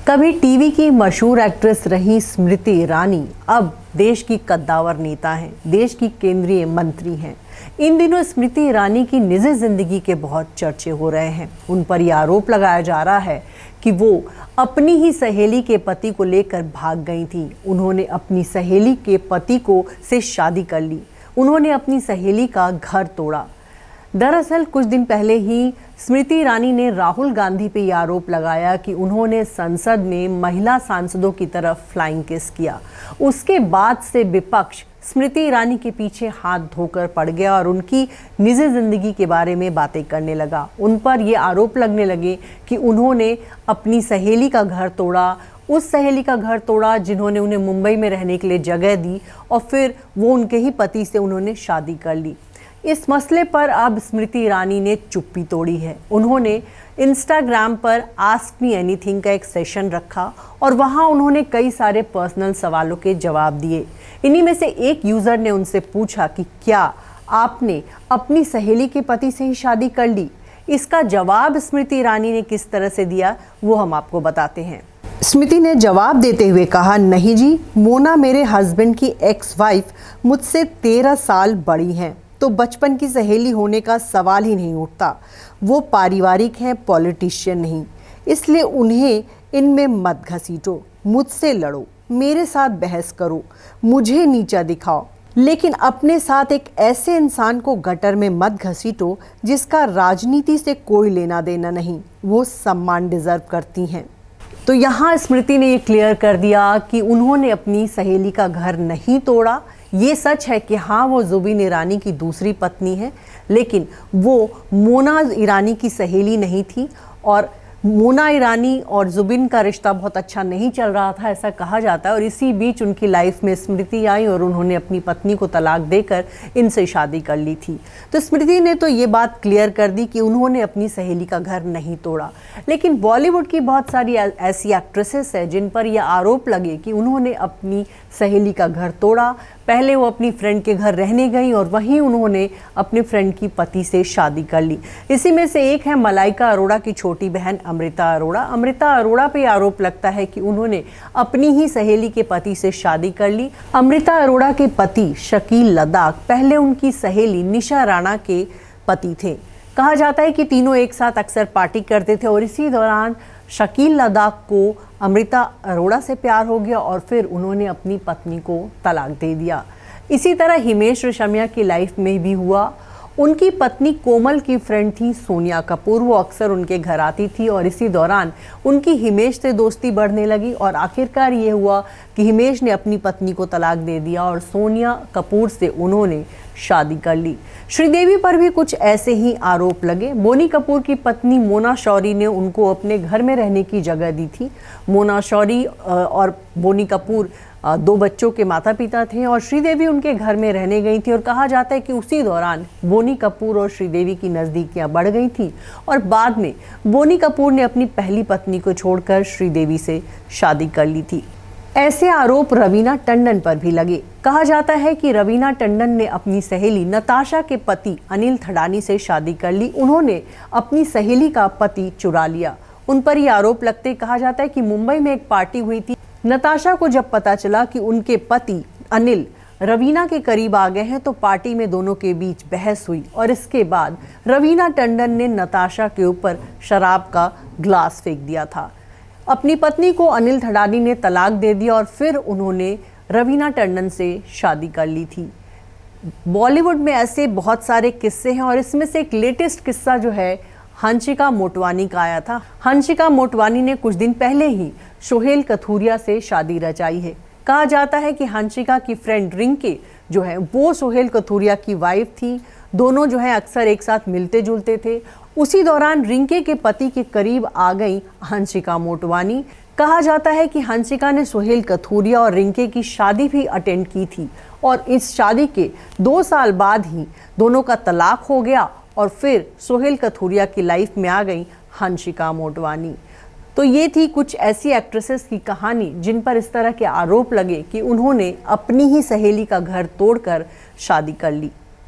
कभी टीवी की मशहूर एक्ट्रेस रही स्मृति ईरानी अब देश की कद्दावर नेता हैं, देश की केंद्रीय मंत्री हैं। इन दिनों स्मृति ईरानी की निजी जिंदगी के बहुत चर्चे हो रहे हैं। उन पर यह आरोप लगाया जा रहा है कि वो अपनी ही सहेली के पति को लेकर भाग गई थी। उन्होंने अपनी सहेली के पति से शादी कर ली। उन्होंने अपनी सहेली का घर तोड़ा। दरअसल कुछ दिन पहले ही स्मृति ईरानी ने राहुल गांधी पे यह आरोप लगाया कि उन्होंने संसद में महिला सांसदों की तरफ फ्लाइंग किस किया। उसके बाद से विपक्ष स्मृति ईरानी के पीछे हाथ धोकर पड़ गया और उनकी निजी जिंदगी के बारे में बातें करने लगा। उन पर ये आरोप लगने लगे कि उन्होंने अपनी सहेली का घर तोड़ा, उस सहेली का घर तोड़ा जिन्होंने उन्हें मुंबई में रहने के लिए जगह दी और फिर वो उनके ही पति से उन्होंने शादी कर ली। इस मसले पर अब स्मृति ईरानी ने चुप्पी तोड़ी है। उन्होंने इंस्टाग्राम पर आस्क मी एनीथिंग का एक सेशन रखा और वहां उन्होंने कई सारे पर्सनल सवालों के जवाब दिए। इन्हीं में से एक यूज़र ने उनसे पूछा कि क्या आपने अपनी सहेली के पति से ही शादी कर ली। इसका जवाब स्मृति ईरानी ने किस तरह से दिया वो हम आपको बताते हैं। स्मृति ने जवाब देते हुए कहा, नहीं जी, मोना मेरे हस्बैंड की एक्स वाइफ मुझसे 13 साल बड़ी हैं, तो बचपन की सहेली होने का सवाल ही नहीं उठता। वो पारिवारिक हैं, पॉलिटिशियन नहीं, इसलिए उन्हें इनमें मत घसीटो, मुझसे लड़ो, मेरे साथ बहस करो, मुझे नीचा दिखाओ, लेकिन अपने साथ एक ऐसे इंसान को गटर में मत घसीटो जिसका राजनीति से कोई लेना देना नहीं। वो सम्मान डिजर्व करती हैं। तो यहाँ स्मृति ने ये क्लियर कर दिया कि उन्होंने अपनी सहेली का घर नहीं तोड़ा। ये सच है कि हाँ, वो जुबिन ईरानी की दूसरी पत्नी है, लेकिन वो मोना ईरानी की सहेली नहीं थी और मोना ईरानी और जुबिन का रिश्ता बहुत अच्छा नहीं चल रहा था, ऐसा कहा जाता है। और इसी बीच उनकी लाइफ में स्मृति आई और उन्होंने अपनी पत्नी को तलाक देकर इनसे शादी कर ली थी। तो स्मृति ने तो ये बात क्लियर कर दी कि उन्होंने अपनी सहेली का घर नहीं तोड़ा। लेकिन बॉलीवुड की बहुत सारी ऐसी एक्ट्रेसेस है जिन पर यह आरोप लगे कि उन्होंने अपनी सहेली का घर तोड़ा। पहले वो अपनी फ्रेंड के घर रहने गई और वहीं उन्होंने अपने फ्रेंड की पति से शादी कर ली। इसी में से एक है मलाइका अरोड़ा की छोटी बहन अमृता अरोड़ा। अमृता अरोड़ा पे आरोप लगता है कि उन्होंने अपनी ही सहेली के पति से शादी कर ली। अमृता अरोड़ा के पति शकील लद्दाख पहले उनकी सहेली निशा राणा के पति थे। कहा जाता है कि तीनों एक साथ अक्सर पार्टी करते थे और इसी दौरान शकील लद्दाख को अमृता अरोड़ा से प्यार हो गया और फिर उन्होंने अपनी पत्नी को तलाक दे दिया। इसी तरह हिमेश रेशमिया की लाइफ में भी हुआ। उनकी पत्नी कोमल की फ्रेंड थी सोनिया कपूर। वो अक्सर उनके घर आती थी और इसी दौरान उनकी हिमेश से दोस्ती बढ़ने लगी और आखिरकार ये हुआ कि हिमेश ने अपनी पत्नी को तलाक दे दिया और सोनिया कपूर से उन्होंने शादी कर ली। श्रीदेवी पर भी कुछ ऐसे ही आरोप लगे। बोनी कपूर की पत्नी मोना शौरी ने उनको अपने घर में रहने की जगह दी थी। मोना शौरी और बोनी कपूर 2 बच्चों के माता पिता थे और श्रीदेवी उनके घर में रहने गई थी और कहा जाता है कि उसी दौरान बोनी कपूर और श्रीदेवी की नज़दीकियां बढ़ गई थी और बाद में बोनी कपूर ने अपनी पहली पत्नी को छोड़कर श्रीदेवी से शादी कर ली थी। ऐसे आरोप रवीना टंडन पर भी लगे। कहा जाता है कि रवीना टंडन ने अपनी सहेली नताशा के पति अनिल थडानी से शादी कर ली। उन्होंने अपनी सहेली का पति चुरा लिया। उन पर यह आरोप लगते कहा जाता है कि मुंबई में एक पार्टी हुई थी। नताशा को जब पता चला कि उनके पति अनिल रवीना के करीब आ गए हैं तो पार्टी में दोनों के बीच बहस हुई और इसके बाद रवीना टंडन ने नताशा के ऊपर शराब का ग्लास फेंक दिया था। अपनी पत्नी को अनिल थडानी ने तलाक दे दिया और फिर उन्होंने रवीना टंडन से शादी कर ली थी। बॉलीवुड में ऐसे बहुत सारे किस्से हैं और इसमें से एक लेटेस्ट किस्सा जो है हंसिका मोटवानी का आया था। हंसिका मोटवानी ने कुछ दिन पहले ही सोहेल कथूरिया से शादी रचाई है। कहा जाता है कि हंसिका की फ्रेंड रिंकी जो है वो सोहेल कथूरिया की वाइफ थी। दोनों जो है अक्सर एक साथ मिलते जुलते थे। उसी दौरान रिंकी के पति के करीब आ गई हंसिका मोटवानी। कहा जाता है कि हंसिका ने सोहेल कथूरिया और रिंकी की शादी भी अटेंड की थी और इस शादी के 2 साल बाद ही दोनों का तलाक हो गया और फिर सोहेल कथूरिया की लाइफ में आ गई हंसिका मोटवानी। तो ये थी कुछ ऐसी एक्ट्रेसेस की कहानी जिन पर इस तरह के आरोप लगे कि उन्होंने अपनी ही सहेली का घर तोड़कर शादी कर ली।